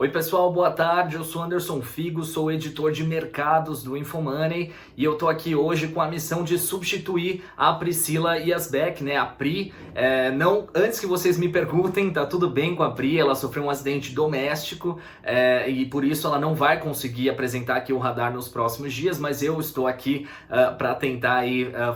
Oi pessoal, boa tarde, eu sou Anderson Figo, sou editor de mercados do Infomoney e eu tô aqui hoje com a missão de substituir a Priscila Yasbeck, né, a Pri. Antes que vocês me perguntem, tá tudo bem com a Pri, ela sofreu um acidente doméstico e por isso ela não vai conseguir apresentar aqui o Radar nos próximos dias, mas eu estou aqui para tentar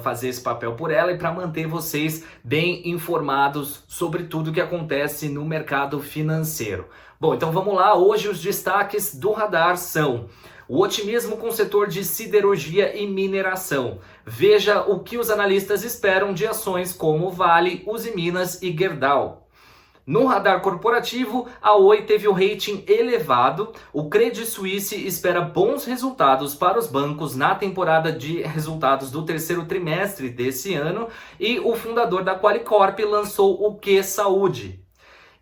fazer esse papel por ela e para manter vocês bem informados sobre tudo que acontece no mercado financeiro. Bom, então vamos lá. Hoje os destaques do Radar são o otimismo com o setor de siderurgia e mineração. Veja o que os analistas esperam de ações como Vale, Usiminas e Gerdau. No radar corporativo, a Oi teve o rating elevado, o Credit Suisse espera bons resultados para os bancos na temporada de resultados do terceiro trimestre desse ano e o fundador da Qualicorp lançou o Q Saúde.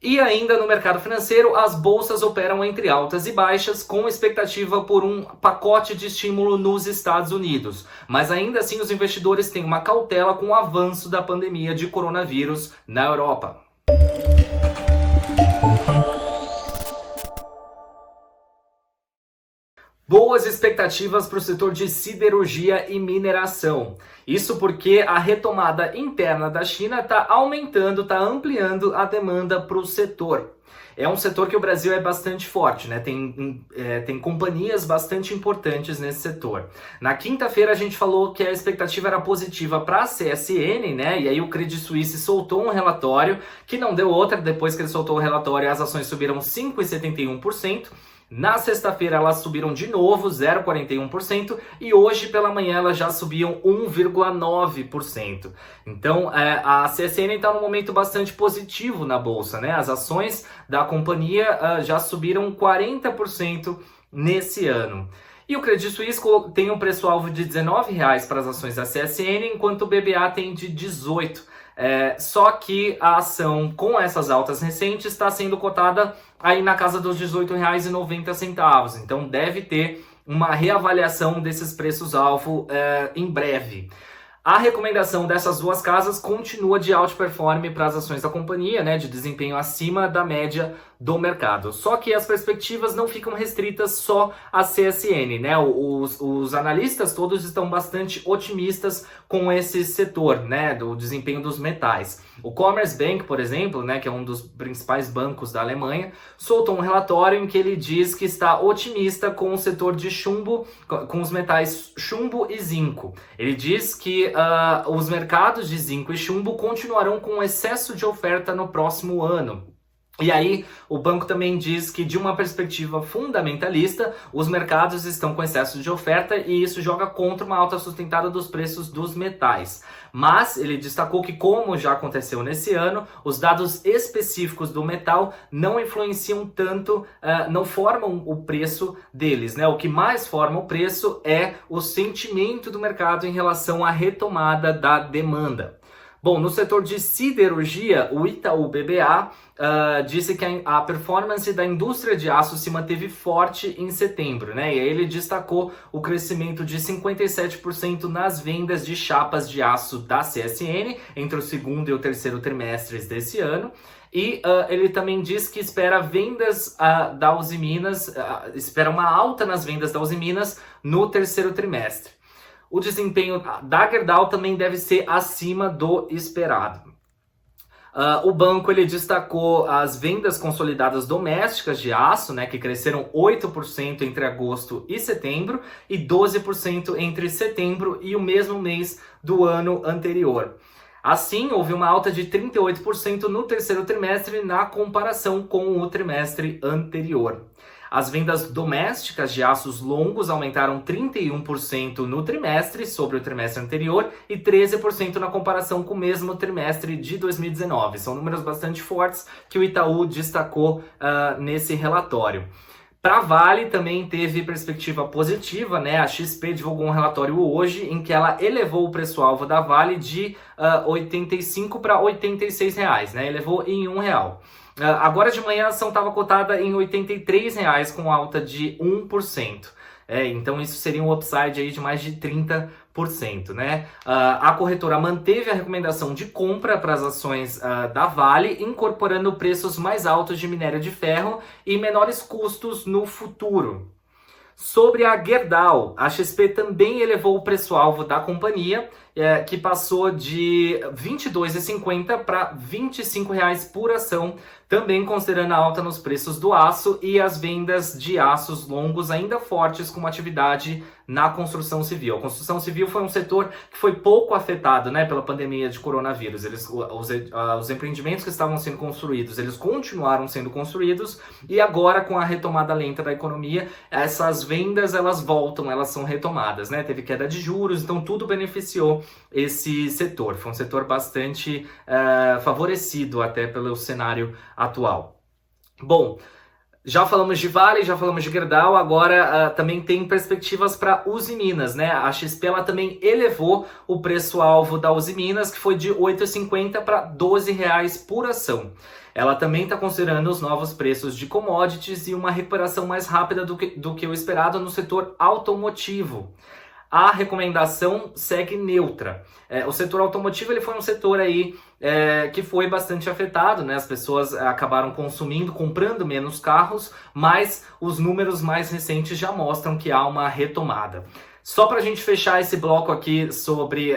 E ainda no mercado financeiro, as bolsas operam entre altas e baixas, com expectativa por um pacote de estímulo nos Estados Unidos. Mas ainda assim, os investidores têm uma cautela com o avanço da pandemia de coronavírus na Europa. Boas expectativas para o setor de siderurgia e mineração. Isso porque a retomada interna da China está aumentando, está ampliando a demanda para o setor. É um setor que o Brasil é bastante forte, né? Tem companhias bastante importantes nesse setor. Na quinta-feira a gente falou que a expectativa era positiva para a CSN, né? E aí o Credit Suisse soltou um relatório que não deu outra. Depois que ele soltou o relatório, as ações subiram 5,71%. Na sexta-feira elas subiram de novo 0,41% e hoje pela manhã elas já subiam 1,9%. Então a CSN está num momento bastante positivo na bolsa, né? As ações da companhia já subiram 40% nesse ano. E o Credit Suisse tem um preço-alvo de R$19 para as ações da CSN, enquanto o BBA tem de 18. Só que a ação com essas altas recentes está sendo cotada aí na casa dos R$18,90. Então deve ter uma reavaliação desses preços-alvo em breve. A recomendação dessas duas casas continua de outperform para as ações da companhia, né, de desempenho acima da média do mercado. Só que as perspectivas não ficam restritas só à CSN, né? Os analistas todos estão bastante otimistas com esse setor, né, do desempenho dos metais. O Commerzbank, por exemplo, né, que é um dos principais bancos da Alemanha, soltou um relatório em que ele diz que está otimista com o setor de chumbo, com os metais chumbo e zinco. Ele diz que os mercados de zinco e chumbo continuarão com excesso de oferta no próximo ano. E aí, o banco também diz que, de uma perspectiva fundamentalista, os mercados estão com excesso de oferta e isso joga contra uma alta sustentada dos preços dos metais. Mas ele destacou que, como já aconteceu nesse ano, os dados específicos do metal não influenciam tanto, não formam o preço deles, né? O que mais forma o preço é o sentimento do mercado em relação à retomada da demanda. Bom, no setor de siderurgia, o Itaú BBA disse que a performance da indústria de aço se manteve forte em setembro, né? E aí ele destacou o crescimento de 57% nas vendas de chapas de aço da CSN entre o segundo e o terceiro trimestres desse ano. E ele também diz que espera vendas da Usiminas, espera uma alta nas vendas da Usiminas no terceiro trimestre. O desempenho da Gerdau também deve ser acima do esperado. O banco ele destacou as vendas consolidadas domésticas de aço, né, que cresceram 8% entre agosto e setembro e 12% entre setembro e o mesmo mês do ano anterior. Assim, houve uma alta de 38% no terceiro trimestre na comparação com o trimestre anterior. As vendas domésticas de aços longos aumentaram 31% no trimestre sobre o trimestre anterior e 13% na comparação com o mesmo trimestre de 2019. São números bastante fortes que o Itaú destacou nesse relatório. Para a Vale também teve perspectiva positiva, né? A XP divulgou um relatório hoje em que ela elevou o preço-alvo da Vale de 85 para 86 reais, né? Elevou em R$1. Agora de manhã a ação estava cotada em R$83 com alta de 1%. Então isso seria um upside aí de mais de 30%, né? A corretora manteve a recomendação de compra para as ações da Vale, incorporando preços mais altos de minério de ferro e menores custos no futuro. Sobre a Gerdau, a XP também elevou o preço-alvo da companhia, que passou de R$ 22,50 para R$ 25 por ação, também considerando a alta nos preços do aço e as vendas de aços longos ainda fortes com atividade na construção civil. A construção civil foi um setor que foi pouco afetado, né, pela pandemia de coronavírus. Os empreendimentos que estavam sendo construídos, eles continuaram sendo construídos e agora com a retomada lenta da economia, essas vendas elas voltam, elas são retomadas, né? Teve queda de juros, então tudo beneficiou esse setor. Foi um setor bastante favorecido até pelo cenário atual. Bom, já falamos de Vale, já falamos de Gerdau, agora também tem perspectivas para Usiminas, né? A XP ela também elevou o preço-alvo da Usiminas, que foi de R$ 8,50 para R$ 12 por ação. Ela também está considerando os novos preços de commodities e uma recuperação mais rápida do que o esperado no setor automotivo. A recomendação segue neutra. O setor automotivo ele foi um setor aí que foi bastante afetado, né? As pessoas acabaram comprando menos carros, mas os números mais recentes já mostram que há uma retomada. Só para a gente fechar esse bloco aqui sobre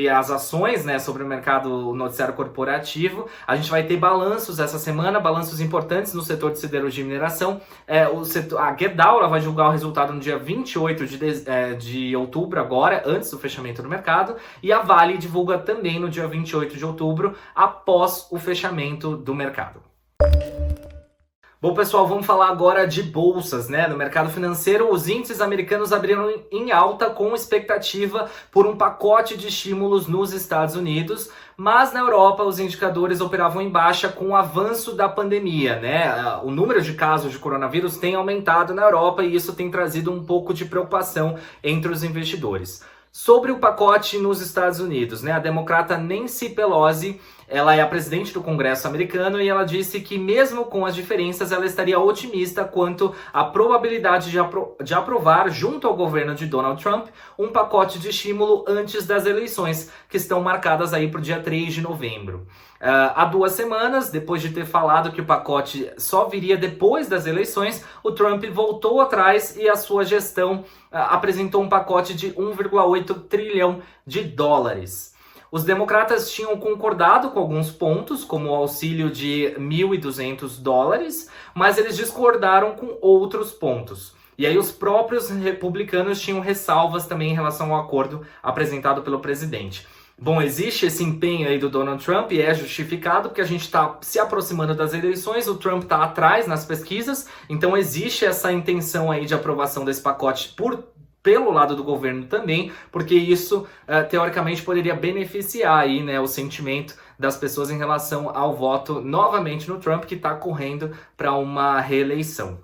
as ações, né, sobre o mercado noticiário corporativo, a gente vai ter balanços essa semana, balanços importantes no setor de siderurgia e mineração. A Gerdau ela vai divulgar o resultado no dia 28 de outubro, agora, antes do fechamento do mercado, e a Vale divulga também no dia 28 de outubro, após o fechamento do mercado. Bom, pessoal, vamos falar agora de bolsas, né? No mercado financeiro, os índices americanos abriram em alta com expectativa por um pacote de estímulos nos Estados Unidos, mas na Europa os indicadores operavam em baixa com o avanço da pandemia, né? O número de casos de coronavírus tem aumentado na Europa e isso tem trazido um pouco de preocupação entre os investidores. Sobre o pacote nos Estados Unidos, né? A democrata Nancy Pelosi, ela é a presidente do Congresso americano e ela disse que mesmo com as diferenças, ela estaria otimista quanto à probabilidade de aprovar, junto ao governo de Donald Trump, um pacote de estímulo antes das eleições, que estão marcadas aí para o dia 3 de novembro. Há 2 semanas, depois de ter falado que o pacote só viria depois das eleições, o Trump voltou atrás e a sua gestão apresentou um pacote de 1,8 trilhão de dólares. Os democratas tinham concordado com alguns pontos, como o auxílio de $1.200, mas eles discordaram com outros pontos. E aí os próprios republicanos tinham ressalvas também em relação ao acordo apresentado pelo presidente. Bom, existe esse empenho aí do Donald Trump e é justificado porque a gente está se aproximando das eleições, o Trump está atrás nas pesquisas, então existe essa intenção aí de aprovação desse pacote pelo lado do governo também, porque isso, teoricamente, poderia beneficiar aí, né, o sentimento das pessoas em relação ao voto novamente no Trump, que está correndo para uma reeleição.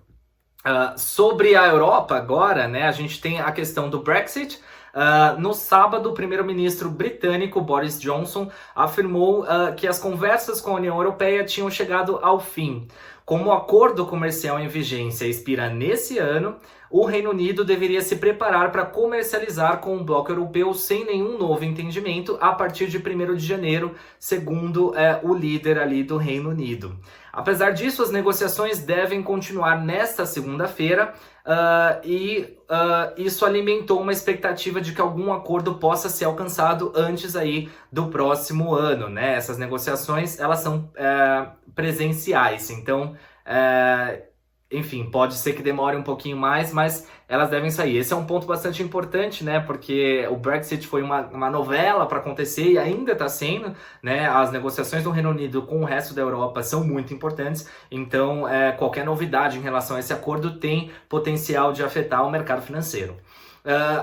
Sobre a Europa agora, né, a gente tem a questão do Brexit. No sábado, o primeiro-ministro britânico Boris Johnson afirmou que as conversas com a União Europeia tinham chegado ao fim. Como o acordo comercial em vigência expira nesse ano, o Reino Unido deveria se preparar para comercializar com o bloco europeu sem nenhum novo entendimento a partir de 1º de janeiro, segundo o líder ali do Reino Unido. Apesar disso, as negociações devem continuar nesta segunda-feira e isso alimentou uma expectativa de que algum acordo possa ser alcançado antes aí do próximo ano, né? Essas negociações, elas são presenciais, então, enfim, pode ser que demore um pouquinho mais, mas elas devem sair. Esse é um ponto bastante importante, né? Porque o Brexit foi uma novela para acontecer e ainda está sendo, né? As negociações do Reino Unido com o resto da Europa são muito importantes, então qualquer novidade em relação a esse acordo tem potencial de afetar o mercado financeiro.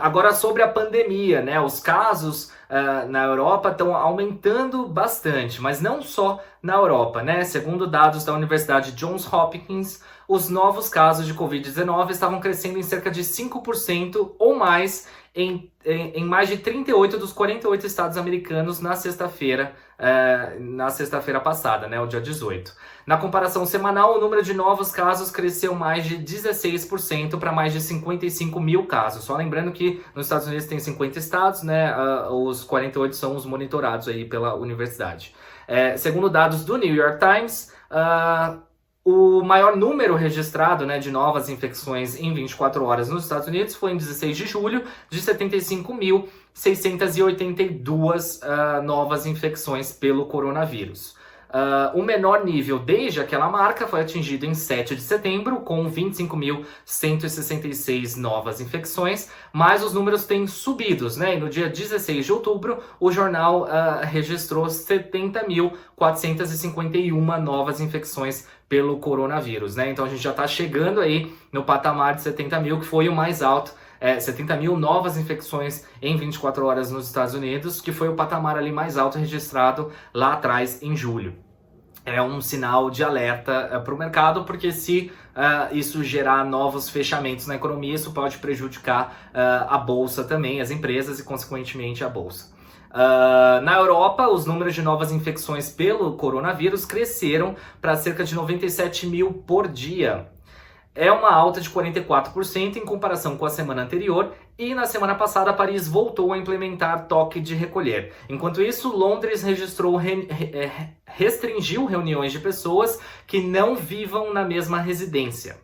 Agora sobre a pandemia, né? Os casos na Europa estão aumentando bastante, mas não só na Europa, né? Segundo dados da Universidade Johns Hopkins, os novos casos de Covid-19 estavam crescendo em cerca de 5% ou mais em mais de 38 dos 48 estados americanos na sexta-feira, na sexta-feira passada, né, o dia 18. Na comparação semanal, o número de novos casos cresceu mais de 16% para mais de 55 mil casos. Só lembrando que nos Estados Unidos tem 50 estados, né, os 48 são os monitorados aí pela universidade. Segundo dados do New York Times, o maior número registrado, né, de novas infecções em 24 horas nos Estados Unidos foi em 16 de julho, de 75.682 novas infecções pelo coronavírus. O menor nível desde aquela marca foi atingido em 7 de setembro, com 25.166 novas infecções, mas os números têm subido, né? E no dia 16 de outubro, o jornal registrou 70.451 novas infecções pelo coronavírus, né? Então a gente já está chegando aí no patamar de 70 mil, que foi o mais alto. 70 mil novas infecções em 24 horas nos Estados Unidos, que foi o patamar ali mais alto registrado lá atrás em julho. É um sinal de alerta para o mercado, porque se isso gerar novos fechamentos na economia, isso pode prejudicar a bolsa também, as empresas e, consequentemente, a bolsa. Na Europa, os números de novas infecções pelo coronavírus cresceram para cerca de 97 mil por dia. É uma alta de 44% em comparação com a semana anterior, e na semana passada Paris voltou a implementar toque de recolher. Enquanto isso, Londres restringiu reuniões de pessoas que não vivam na mesma residência.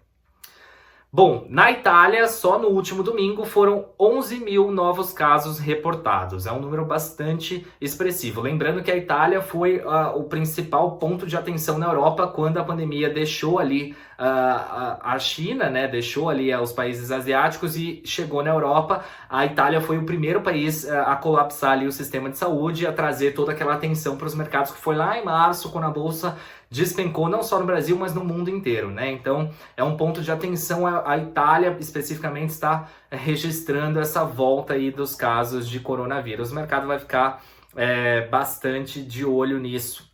Bom, na Itália, só no último domingo foram 11 mil novos casos reportados. É um número bastante expressivo. Lembrando que a Itália foi o principal ponto de atenção na Europa quando a pandemia deixou ali a China, né? Deixou ali os países asiáticos e chegou na Europa. A Itália foi o primeiro país a colapsar ali o sistema de saúde e a trazer toda aquela atenção para os mercados, que foi lá em março, quando a bolsa despencou, não só no Brasil, mas no mundo inteiro, né? Então, é um ponto de atenção. A Itália, especificamente, está registrando essa volta aí dos casos de coronavírus. O mercado vai ficar bastante de olho nisso.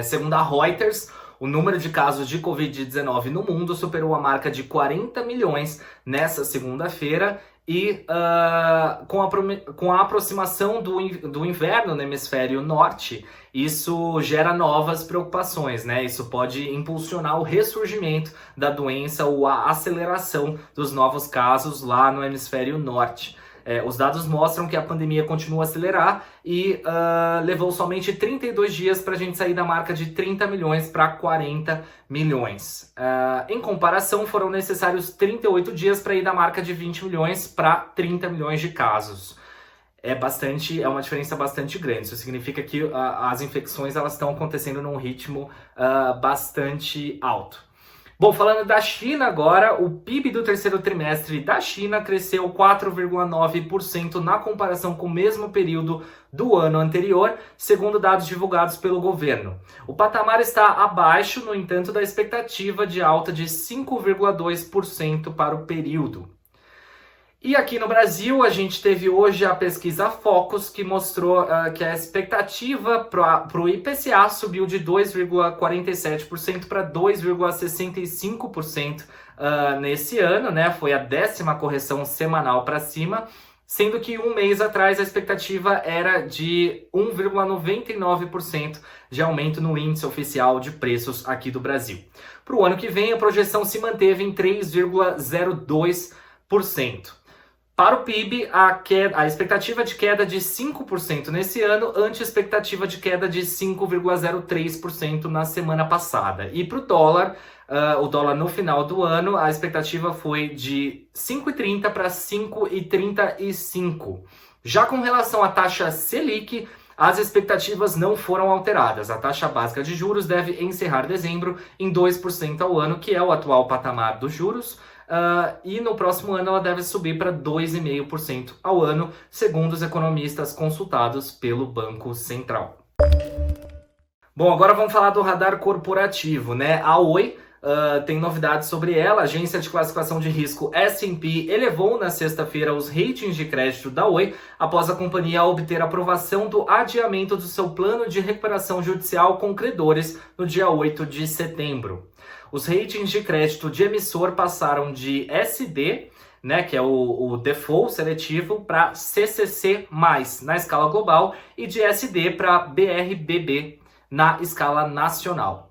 Segundo a Reuters, o número de casos de Covid-19 no mundo superou a marca de 40 milhões nessa segunda-feira, e com a aproximação do inverno no hemisfério norte, isso gera novas preocupações, né? Isso pode impulsionar o ressurgimento da doença ou a aceleração dos novos casos lá no hemisfério norte. Os dados mostram que a pandemia continua a acelerar e levou somente 32 dias para a gente sair da marca de 30 milhões para 40 milhões. Em comparação, foram necessários 38 dias para ir da marca de 20 milhões para 30 milhões de casos. É uma diferença bastante grande. Isso significa que as infecções elas estão acontecendo num ritmo bastante alto. Bom, falando da China agora, o PIB do terceiro trimestre da China cresceu 4,9% na comparação com o mesmo período do ano anterior, segundo dados divulgados pelo governo. O patamar está abaixo, no entanto, da expectativa de alta de 5,2% para o período. E aqui no Brasil, a gente teve hoje a pesquisa Focus, que mostrou que a expectativa para o IPCA subiu de 2,47% para 2,65% nesse ano, né? Foi a 10ª correção semanal para cima, sendo que um mês atrás a expectativa era de 1,99% de aumento no índice oficial de preços aqui do Brasil. Para o ano que vem, a projeção se manteve em 3,02%. Para o PIB, a expectativa de queda de 5% nesse ano, ante a expectativa de queda de 5,03% na semana passada. E para o dólar no final do ano, a expectativa foi de 5,30 para 5,35. Já com relação à taxa Selic, as expectativas não foram alteradas. A taxa básica de juros deve encerrar dezembro em 2% ao ano, que é o atual patamar dos juros. E no próximo ano ela deve subir para 2,5% ao ano, segundo os economistas consultados pelo Banco Central. Bom, agora vamos falar do radar corporativo, né? A Oi tem novidades sobre ela. A agência de classificação de risco S&P elevou na sexta-feira os ratings de crédito da Oi após a companhia obter aprovação do adiamento do seu plano de recuperação judicial com credores no dia 8 de setembro. Os ratings de crédito de emissor passaram de SD, né, que é o default seletivo, para CCC+, na escala global, e de SD para BRBB, na escala nacional.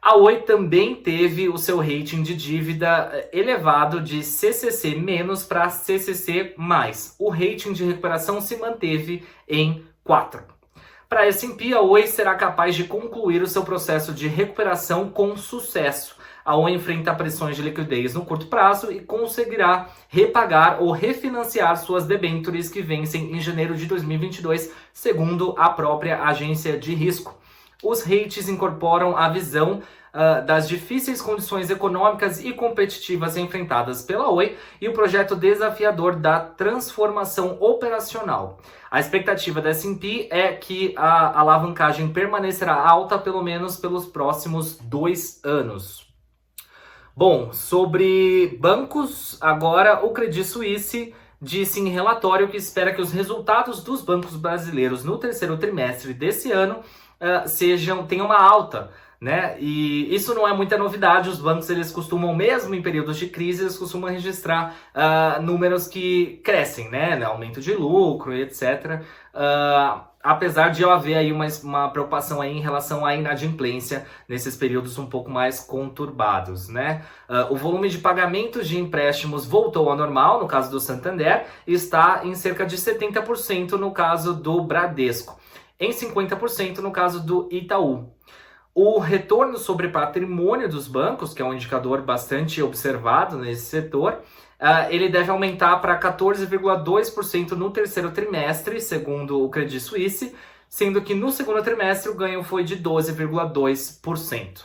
A Oi também teve o seu rating de dívida elevado de CCC- para CCC+. O rating de recuperação se manteve em 4. Para a S&P, a Oi será capaz de concluir o seu processo de recuperação com sucesso. A Oi enfrenta pressões de liquidez no curto prazo e conseguirá repagar ou refinanciar suas debêntures que vencem em janeiro de 2022, segundo a própria agência de risco. Os ratings incorporam a visão das difíceis condições econômicas e competitivas enfrentadas pela Oi e o projeto desafiador da transformação operacional. A expectativa da S&P é que a alavancagem permanecerá alta pelo menos pelos próximos 2 anos. Bom, sobre bancos, agora o Credit Suisse disse em relatório que espera que os resultados dos bancos brasileiros no terceiro trimestre desse ano tenham uma alta, né? E isso não é muita novidade. Os bancos, eles costumam, mesmo em períodos de crise, eles costumam registrar números que crescem, né? Aumento de lucro e etc. Apesar de eu haver aí uma preocupação aí em relação à inadimplência nesses períodos um pouco mais conturbados, né? O volume de pagamentos de empréstimos voltou ao normal no caso do Santander e está em cerca de 70% no caso do Bradesco, em 50% no caso do Itaú. O retorno sobre patrimônio dos bancos, que é um indicador bastante observado nesse setor, ele deve aumentar para 14,2% no terceiro trimestre, segundo o Credit Suisse, sendo que no segundo trimestre o ganho foi de 12,2%.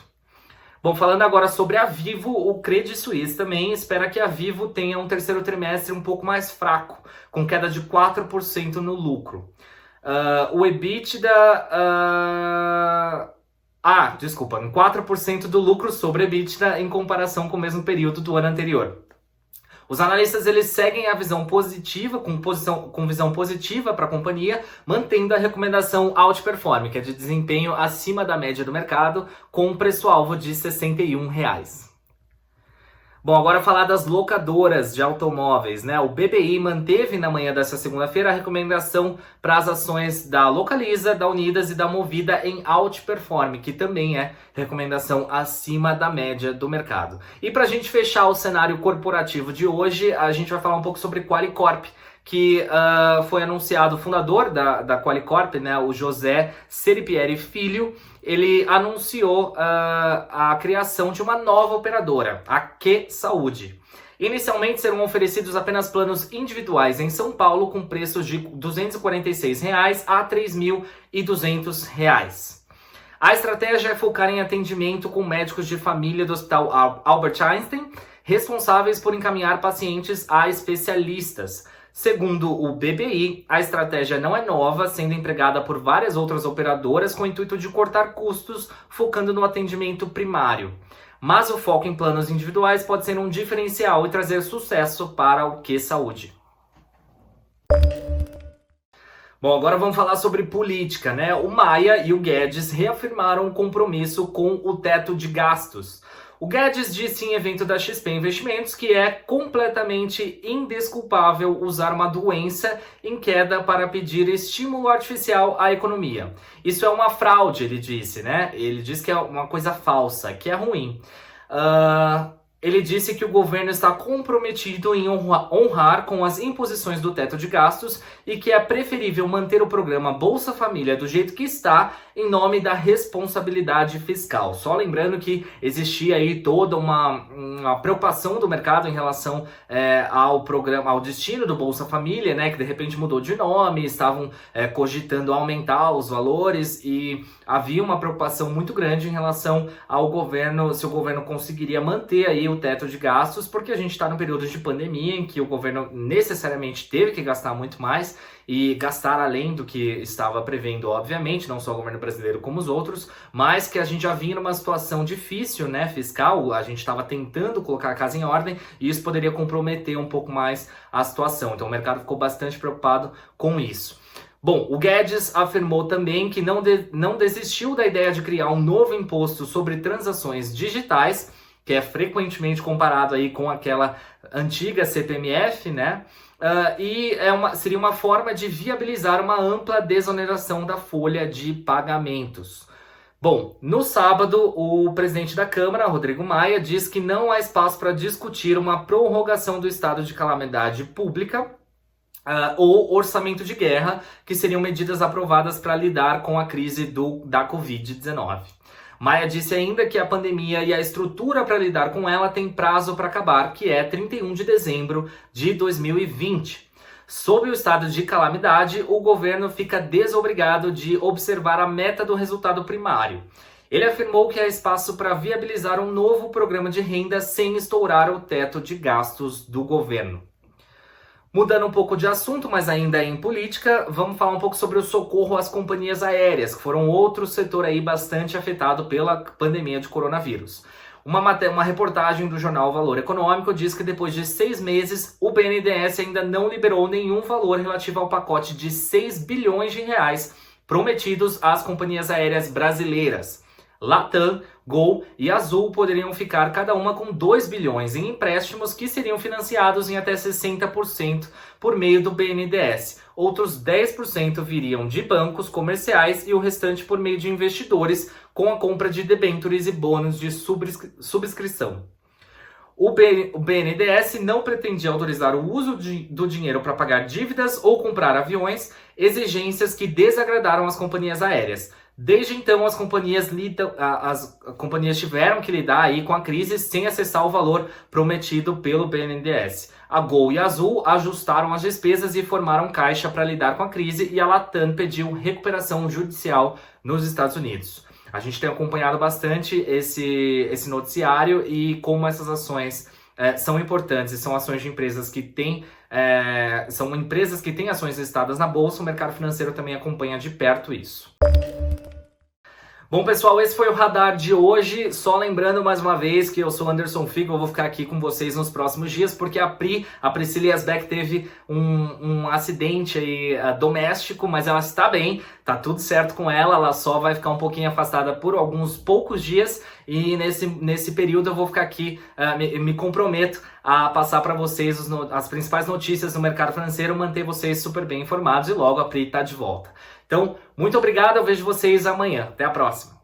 Bom, falando agora sobre a Vivo, o Credit Suisse também espera que a Vivo tenha um terceiro trimestre um pouco mais fraco, com queda de 4% no lucro. O EBITDA... 4% do lucro sobre EBITDA em comparação com o mesmo período do ano anterior. Os analistas, eles seguem a visão positiva, com visão positiva para a companhia, mantendo a recomendação outperform, que é de desempenho acima da média do mercado, com um preço-alvo de R$ 61. Bom, agora falar das locadoras de automóveis, né? O BBI manteve na manhã dessa segunda-feira a recomendação para as ações da Localiza, da Unidas e da Movida em outperform, que também é recomendação acima da média do mercado. E para a gente fechar o cenário corporativo de hoje, a gente vai falar um pouco sobre Qualicorp, que foi anunciado, o fundador da Qualicorp, né, o José Seripieri Filho, ele anunciou a criação de uma nova operadora, a Q Saúde. Inicialmente serão oferecidos apenas planos individuais em São Paulo com preços de R$ 246 a R$ 3.200. A estratégia é focar em atendimento com médicos de família do Hospital Albert Einstein, responsáveis por encaminhar pacientes a especialistas. Segundo o BBI, a estratégia não é nova, sendo empregada por várias outras operadoras com o intuito de cortar custos, focando no atendimento primário. Mas o foco em planos individuais pode ser um diferencial e trazer sucesso para o Q Saúde. Bom, agora vamos falar sobre política, né? O Maia e o Guedes reafirmaram o compromisso com o teto de gastos. O Guedes disse em evento da XP Investimentos que é completamente indesculpável usar uma doença em queda para pedir estímulo artificial à economia. Isso é uma fraude, ele disse, né? Ele disse que é uma coisa falsa, que é ruim. Ele disse que o governo está comprometido em honrar com as imposições do teto de gastos e que é preferível manter o programa Bolsa Família do jeito que está em nome da responsabilidade fiscal. Só lembrando que existia aí toda uma preocupação do mercado em relação ao programa, ao destino do Bolsa Família, né, que de repente mudou de nome, estavam cogitando aumentar os valores e havia uma preocupação muito grande em relação ao governo, se o governo conseguiria manter aí o teto de gastos, porque a gente está num período de pandemia em que o governo necessariamente teve que gastar muito mais e gastar além do que estava prevendo, obviamente, não só o governo brasileiro como os outros, mas que a gente já vinha numa situação difícil, né, fiscal, a gente estava tentando colocar a casa em ordem e isso poderia comprometer um pouco mais a situação. Então o mercado ficou bastante preocupado com isso. Bom, o Guedes afirmou também que não desistiu da ideia de criar um novo imposto sobre transações digitais que é frequentemente comparado aí com aquela antiga CPMF, né? Seria uma forma de viabilizar uma ampla desoneração da folha de pagamentos. Bom, no sábado, o presidente da Câmara, Rodrigo Maia, diz que não há espaço para discutir uma prorrogação do estado de calamidade pública ou orçamento de guerra, que seriam medidas aprovadas para lidar com a crise da Covid-19. Maia disse ainda que a pandemia e a estrutura para lidar com ela tem prazo para acabar, que é 31 de dezembro de 2020. Sob o estado de calamidade, o governo fica desobrigado de observar a meta do resultado primário. Ele afirmou que há espaço para viabilizar um novo programa de renda sem estourar o teto de gastos do governo. Mudando um pouco de assunto, mas ainda em política, vamos falar um pouco sobre o socorro às companhias aéreas, que foram outro setor aí bastante afetado pela pandemia de coronavírus. Uma reportagem do jornal Valor Econômico diz que depois de 6 meses, o BNDES ainda não liberou nenhum valor relativo ao pacote de 6 bilhões de reais prometidos às companhias aéreas brasileiras. Latam, Gol e Azul poderiam ficar cada uma com 2 bilhões em empréstimos que seriam financiados em até 60% por meio do BNDES. Outros 10% viriam de bancos comerciais e o restante por meio de investidores com a compra de debêntures e bônus de subscrição. O BNDES não pretendia autorizar o uso do dinheiro para pagar dívidas ou comprar aviões, exigências que desagradaram as companhias aéreas. Desde então, as companhias tiveram que lidar aí com a crise sem acessar o valor prometido pelo BNDES. A Gol e a Azul ajustaram as despesas e formaram caixa para lidar com a crise, e a Latam pediu recuperação judicial nos Estados Unidos. A gente tem acompanhado bastante esse noticiário e como essas ações são importantes, e são ações de empresas que têm ações listadas na bolsa. O mercado financeiro também acompanha de perto isso. Bom, pessoal, esse foi o Radar de hoje. Só lembrando mais uma vez que eu sou Anderson Figo, eu vou ficar aqui com vocês nos próximos dias, porque a Priscila Yasbeck teve um acidente aí, doméstico, mas ela está bem, tá tudo certo com ela só vai ficar um pouquinho afastada por alguns poucos dias, e nesse período eu vou ficar aqui, me comprometo a passar para vocês as principais notícias do mercado financeiro, manter vocês super bem informados, e logo a Pri está de volta. Então, muito obrigado, eu vejo vocês amanhã. Até a próxima.